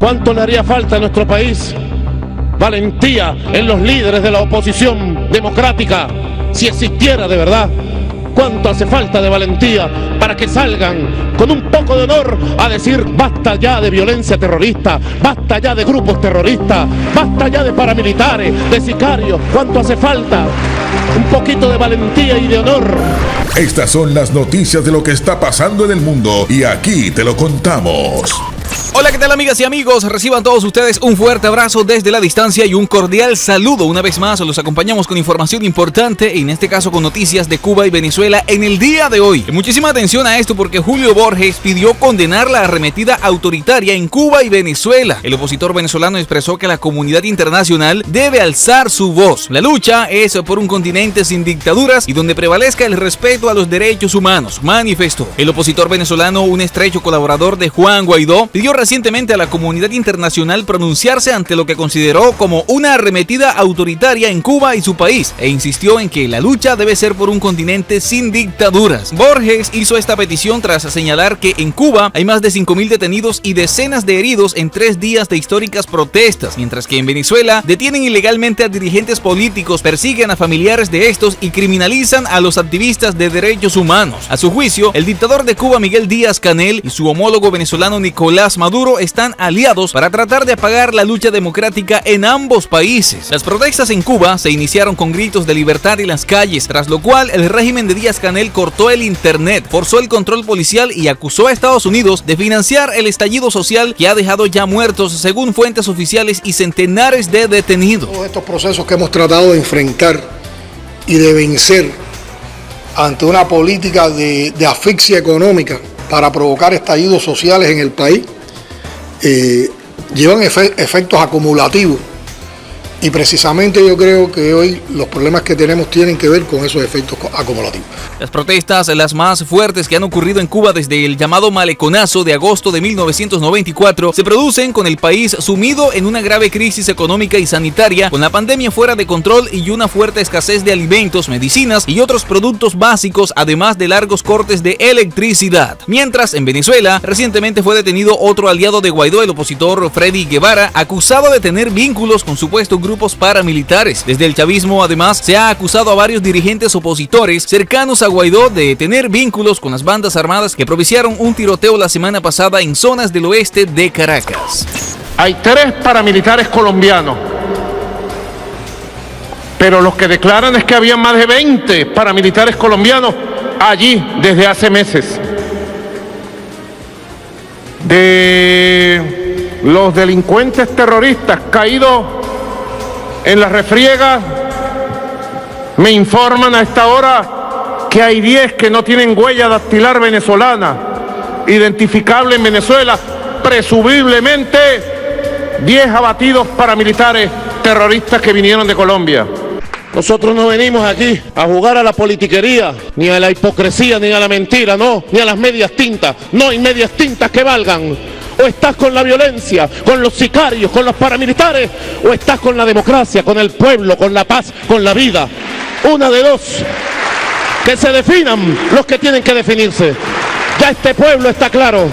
¿Cuánto le haría falta a nuestro país? Valentía en los líderes de la oposición democrática, si existiera de verdad. ¿Cuánto hace falta de valentía para que salgan con un poco de honor a decir basta ya de violencia terrorista, basta ya de grupos terroristas, basta ya de paramilitares, de sicarios? ¿Cuánto hace falta? Un poquito de valentía y de honor. Estas son las noticias de lo que está pasando en el mundo y aquí te lo contamos. Hola, ¿qué tal, amigas y amigos? Reciban todos ustedes un fuerte abrazo desde la distancia y un cordial saludo. Una vez más los acompañamos con información importante, en este caso con noticias de Cuba y Venezuela en el día de hoy. Muchísima atención a esto porque Julio Borges pidió condenar la arremetida autoritaria en Cuba y Venezuela. El opositor venezolano expresó que la comunidad internacional debe alzar su voz. La lucha es por un continente sin dictaduras y donde prevalezca el respeto a los derechos humanos, manifestó. El opositor venezolano, un estrecho colaborador de Juan Guaidó, pidió recientemente a la comunidad internacional pronunciarse ante lo que consideró como una arremetida autoritaria en Cuba y su país, e insistió en que la lucha debe ser por un continente sin dictaduras. Borges hizo esta petición tras señalar que en Cuba hay más de 5.000 detenidos y decenas de heridos en 3 días de históricas protestas, mientras que en Venezuela detienen ilegalmente a dirigentes políticos, persiguen a familiares de estos y criminalizan a los activistas de derechos humanos. A su juicio, el dictador de Cuba, Miguel Díaz-Canel, y su homólogo venezolano Nicolás Maduro están aliados para tratar de apagar la lucha democrática en ambos países. Las protestas en Cuba se iniciaron con gritos de libertad en las calles, tras lo cual el régimen de Díaz-Canel cortó el internet, forzó el control policial y acusó a Estados Unidos de financiar el estallido social que ha dejado ya muertos, según fuentes oficiales, y centenares de detenidos. Todos estos procesos que hemos tratado de enfrentar y de vencer ante una política de asfixia económica para provocar estallidos sociales en el país, llevan efectos acumulativos, y precisamente yo creo que hoy los problemas que tenemos tienen que ver con esos efectos acumulativos. Las protestas, las más fuertes que han ocurrido en Cuba desde el llamado maleconazo de agosto de 1994, se producen con el país sumido en una grave crisis económica y sanitaria, con la pandemia fuera de control y una fuerte escasez de alimentos, medicinas y otros productos básicos, además de largos cortes de electricidad. Mientras, en Venezuela, recientemente fue detenido otro aliado de Guaidó, el opositor Freddy Guevara, acusado de tener vínculos con supuestos grupos paramilitares. Desde el chavismo, además, se ha acusado a varios dirigentes opositores cercanos a Guaidó de tener vínculos con las bandas armadas que propiciaron un tiroteo la semana pasada en zonas del oeste de Caracas. Hay 3 paramilitares colombianos, pero los que declaran es que había más de 20 paramilitares colombianos allí desde hace meses. De los delincuentes terroristas caídos en la refriega, me informan a esta hora que hay 10 que no tienen huella dactilar venezolana identificable en Venezuela, presumiblemente 10 abatidos paramilitares terroristas que vinieron de Colombia. Nosotros no venimos aquí a jugar a la politiquería, ni a la hipocresía, ni a la mentira, no, ni a las medias tintas. No hay medias tintas que valgan. O estás con la violencia, con los sicarios, con los paramilitares, o estás con la democracia, con el pueblo, con la paz, con la vida. Una de dos. Que se definan los que tienen que definirse. Ya este pueblo está claro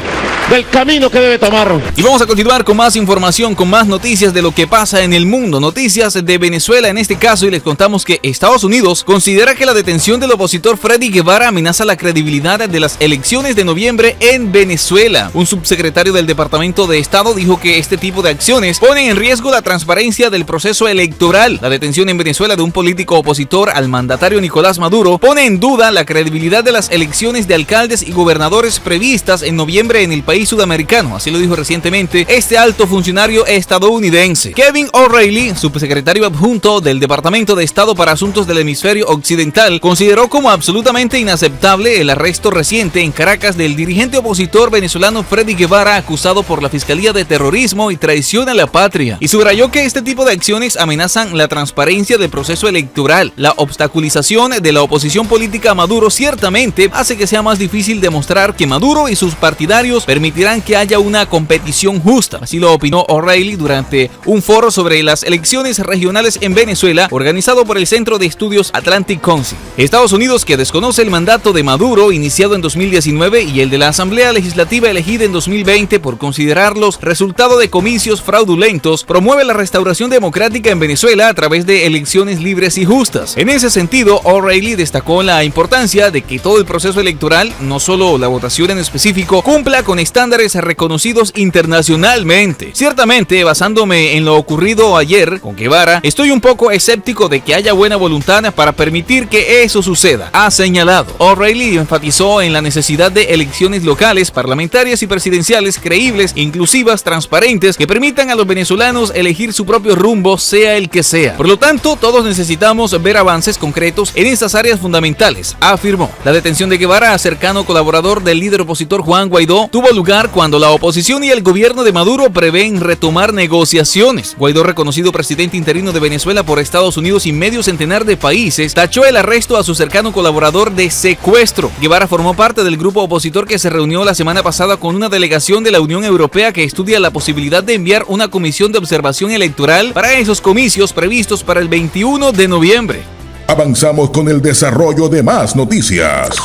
del camino que debe tomar. Y vamos a continuar con más información, con más noticias de lo que pasa en el mundo, noticias de Venezuela en este caso, y les contamos que Estados Unidos considera que la detención del opositor Freddy Guevara amenaza la credibilidad de las elecciones de noviembre en Venezuela. Un subsecretario del Departamento de Estado dijo que este tipo de acciones ponen en riesgo la transparencia del proceso electoral. La detención en Venezuela de un político opositor al mandatario Nicolás Maduro pone en duda la credibilidad de las elecciones de alcaldes y gobernadores previstas en noviembre en el país sudamericano, así lo dijo recientemente este alto funcionario estadounidense. Kevin O'Reilly, subsecretario adjunto del Departamento de Estado para Asuntos del Hemisferio Occidental, consideró como absolutamente inaceptable el arresto reciente en Caracas del dirigente opositor venezolano Freddy Guevara, acusado por la Fiscalía de terrorismo y traición a la patria, y subrayó que este tipo de acciones amenazan la transparencia del proceso electoral. La obstaculización de la oposición política a Maduro ciertamente hace que sea más difícil demostrar que Maduro y sus partidarios permitieron permitirán que haya una competición justa. Así lo opinó O'Reilly durante un foro sobre las elecciones regionales en Venezuela organizado por el Centro de Estudios Atlantic Council. Estados Unidos, que desconoce el mandato de Maduro iniciado en 2019 y el de la Asamblea Legislativa elegida en 2020 por considerarlos resultado de comicios fraudulentos, promueve la restauración democrática en Venezuela a través de elecciones libres y justas. En ese sentido, O'Reilly destacó la importancia de que todo el proceso electoral, no solo la votación en específico, cumpla con estándares reconocidos internacionalmente. Ciertamente, basándome en lo ocurrido ayer con Guevara, estoy un poco escéptico de que haya buena voluntad para permitir que eso suceda, ha señalado. O'Reilly enfatizó en la necesidad de elecciones locales, parlamentarias y presidenciales creíbles, inclusivas, transparentes, que permitan a los venezolanos elegir su propio rumbo, sea el que sea. Por lo tanto, todos necesitamos ver avances concretos en estas áreas fundamentales, afirmó. La detención de Guevara, cercano colaborador del líder opositor Juan Guaidó, tuvo lugar cuando la oposición y el gobierno de Maduro prevén retomar negociaciones. Guaidó, reconocido presidente interino de Venezuela por Estados Unidos y medio centenar de países, tachó el arresto a su cercano colaborador de secuestro. Guevara formó parte del grupo opositor que se reunió la semana pasada con una delegación de la Unión Europea que estudia la posibilidad de enviar una comisión de observación electoral para esos comicios previstos para el 21 de noviembre. Avanzamos con el desarrollo de más noticias.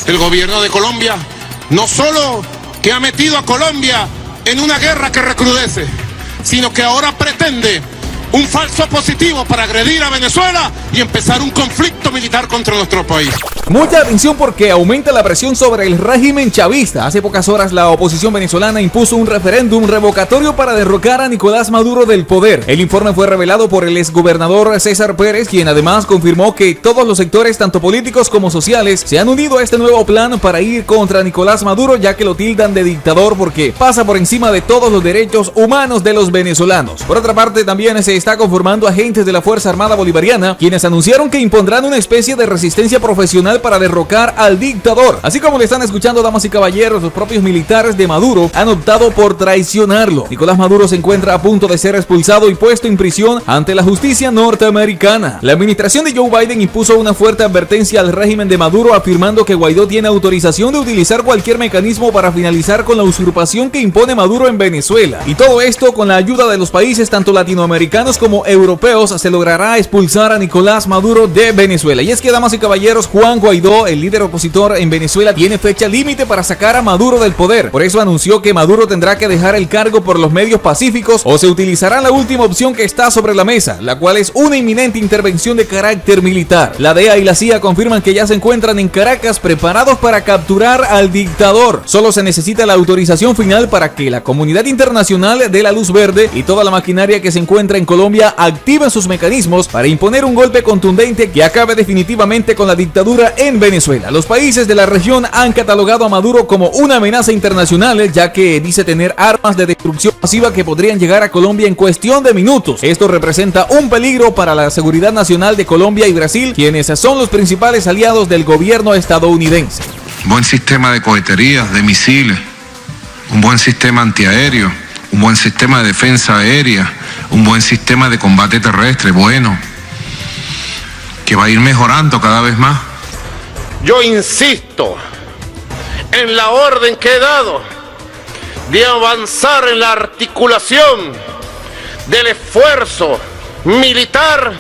El gobierno de Colombia no solo que ha metido a Colombia en una guerra que recrudece, sino que ahora pretende un falso positivo para agredir a Venezuela y empezar un conflicto militar contra nuestro país. Mucha atención porque aumenta la presión sobre el régimen chavista. Hace pocas horas la oposición venezolana impuso un referéndum revocatorio para derrocar a Nicolás Maduro del poder. El informe fue revelado por el exgobernador César Pérez, quien además confirmó que todos los sectores, tanto políticos como sociales, se han unido a este nuevo plan para ir contra Nicolás Maduro, ya que lo tildan de dictador porque pasa por encima de todos los derechos humanos de los venezolanos. Por otra parte, también se está conformando agentes de la Fuerza Armada Bolivariana, quienes anunciaron que impondrán una especie de resistencia profesional para derrocar al dictador. Así como le están escuchando, damas y caballeros, los propios militares de Maduro han optado por traicionarlo. Nicolás Maduro se encuentra a punto de ser expulsado y puesto en prisión ante la justicia norteamericana. La administración de Joe Biden impuso una fuerte advertencia al régimen de Maduro, afirmando que Guaidó tiene autorización de utilizar cualquier mecanismo para finalizar con la usurpación que impone Maduro en Venezuela. Y todo esto con la ayuda de los países tanto latinoamericanos como europeos se logrará expulsar a Nicolás Maduro de Venezuela. Y es que, damas y caballeros, Juan Guaidó, el líder opositor en Venezuela, tiene fecha límite para sacar a Maduro del poder. Por eso anunció que Maduro tendrá que dejar el cargo por los medios pacíficos o se utilizará la última opción que está sobre la mesa, la cual es una inminente intervención de carácter militar. La DEA y la CIA confirman que ya se encuentran en Caracas preparados para capturar al dictador. Solo se necesita la autorización final para que la comunidad internacional dé la luz verde y toda la maquinaria que se encuentra en Colombia active sus mecanismos para imponer un golpe contundente que acabe definitivamente con la dictadura en Venezuela. Los países de la región han catalogado a Maduro como una amenaza internacional, ya que dice tener armas de destrucción masiva que podrían llegar a Colombia en cuestión de minutos. Esto representa un peligro para la seguridad nacional de Colombia y Brasil, quienes son los principales aliados del gobierno estadounidense. Un buen sistema de coheterías, de misiles, un buen sistema antiaéreo, un buen sistema de defensa aérea, un buen sistema de combate terrestre, bueno, que va a ir mejorando cada vez más. Yo insisto en la orden que he dado de avanzar en la articulación del esfuerzo militar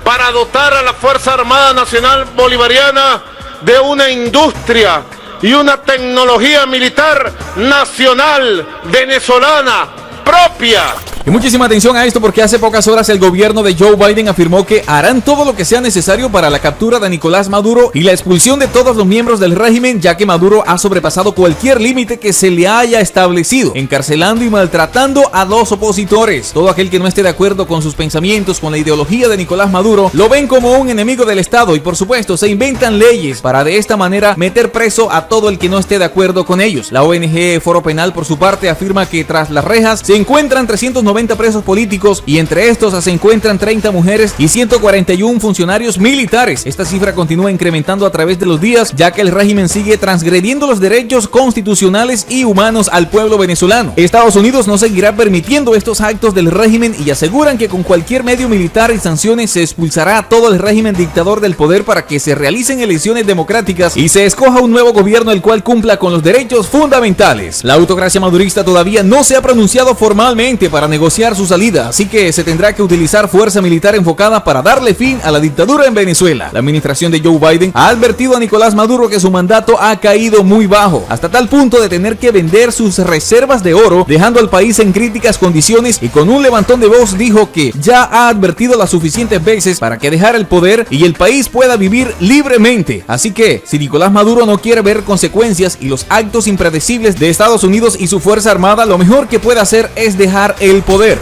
para dotar a la Fuerza Armada Nacional Bolivariana de una industria y una tecnología militar nacional venezolana propia. Y muchísima atención a esto porque hace pocas horas el gobierno de Joe Biden afirmó que harán todo lo que sea necesario para la captura de Nicolás Maduro y la expulsión de todos los miembros del régimen, ya que Maduro ha sobrepasado cualquier límite que se le haya establecido, encarcelando y maltratando a los opositores. Todo aquel que no esté de acuerdo con sus pensamientos, con la ideología de Nicolás Maduro, lo ven como un enemigo del Estado y por supuesto se inventan leyes para de esta manera meter preso a todo el que no esté de acuerdo con ellos. La ONG Foro Penal, por su parte, afirma que tras las rejas se encuentran 390 290 presos políticos y entre estos se encuentran 30 mujeres y 141 funcionarios militares. Esta cifra continúa incrementando a través de los días, ya que el régimen sigue transgrediendo los derechos constitucionales y humanos al pueblo venezolano. Estados Unidos no seguirá permitiendo estos actos del régimen y aseguran que con cualquier medio militar y sanciones se expulsará a todo el régimen dictador del poder para que se realicen elecciones democráticas y se escoja un nuevo gobierno el cual cumpla con los derechos fundamentales. La autocracia madurista todavía no se ha pronunciado formalmente para negociar su salida, así que se tendrá que utilizar fuerza militar enfocada para darle fin a la dictadura en Venezuela. La administración de Joe Biden ha advertido a Nicolás Maduro que su mandato ha caído muy bajo, hasta tal punto de tener que vender sus reservas de oro, dejando al país en críticas condiciones, y con un levantón de voz dijo que ya ha advertido las suficientes veces para que dejara el poder y el país pueda vivir libremente. Así que, si Nicolás Maduro no quiere ver consecuencias y los actos impredecibles de Estados Unidos y su fuerza armada, lo mejor que puede hacer es dejar el poder.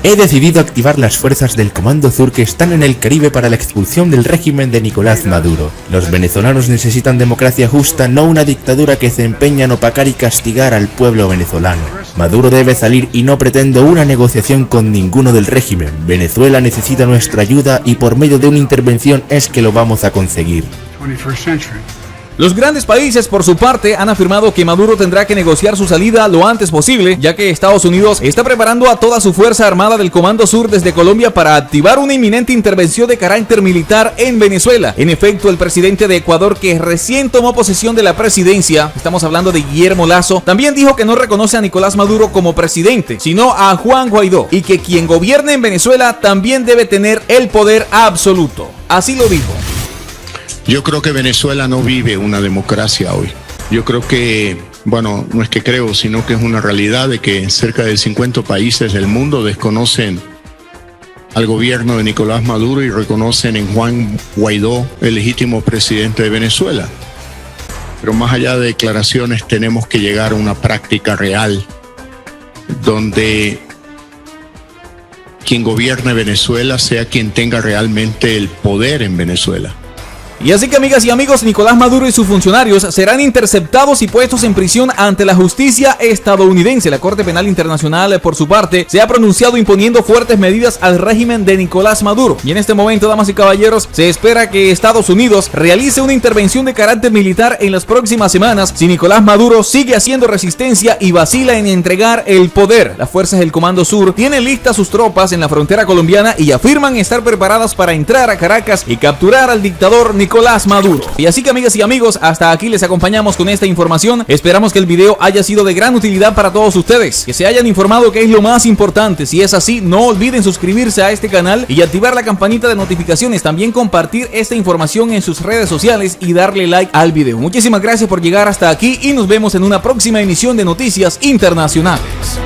He decidido activar las fuerzas del Comando Sur que están en el Caribe para la expulsión del régimen de Nicolás Maduro. Los venezolanos necesitan democracia justa, no una dictadura que se empeña en opacar y castigar al pueblo venezolano. Maduro debe salir y no pretendo una negociación con ninguno del régimen. Venezuela necesita nuestra ayuda y por medio de una intervención es que lo vamos a conseguir. Los grandes países, por su parte, han afirmado que Maduro tendrá que negociar su salida lo antes posible, ya que Estados Unidos está preparando a toda su fuerza armada del Comando Sur desde Colombia para activar una inminente intervención de carácter militar en Venezuela. En efecto, el presidente de Ecuador, que recién tomó posesión de la presidencia, estamos hablando de Guillermo Lasso, también dijo que no reconoce a Nicolás Maduro como presidente, sino a Juan Guaidó, y que quien gobierne en Venezuela también debe tener el poder absoluto. Así lo dijo. Yo creo que Venezuela no vive una democracia hoy. Yo creo que, bueno, no es que creo, sino que es una realidad de que cerca de 50 países del mundo desconocen al gobierno de Nicolás Maduro y reconocen en Juan Guaidó el legítimo presidente de Venezuela. Pero más allá de declaraciones tenemos que llegar a una práctica real donde quien gobierne Venezuela sea quien tenga realmente el poder en Venezuela. Y así que, amigas y amigos, Nicolás Maduro y sus funcionarios serán interceptados y puestos en prisión ante la justicia estadounidense. La Corte Penal Internacional, por su parte, se ha pronunciado imponiendo fuertes medidas al régimen de Nicolás Maduro. Y en este momento, damas y caballeros, se espera que Estados Unidos realice una intervención de carácter militar en las próximas semanas si Nicolás Maduro sigue haciendo resistencia y vacila en entregar el poder. Las fuerzas del Comando Sur tienen listas sus tropas en la frontera colombiana y afirman estar preparadas para entrar a Caracas y capturar al dictador Nicolás Maduro. Y así que, amigas y amigos, hasta aquí les acompañamos con esta información. Esperamos que el video haya sido de gran utilidad para todos ustedes, que se hayan informado, que es lo más importante. Si es así, no olviden suscribirse a este canal y activar la campanita de notificaciones. También compartir esta información en sus redes sociales y darle like al video. Muchísimas gracias por llegar hasta aquí y nos vemos en una próxima emisión de Noticias Internacionales.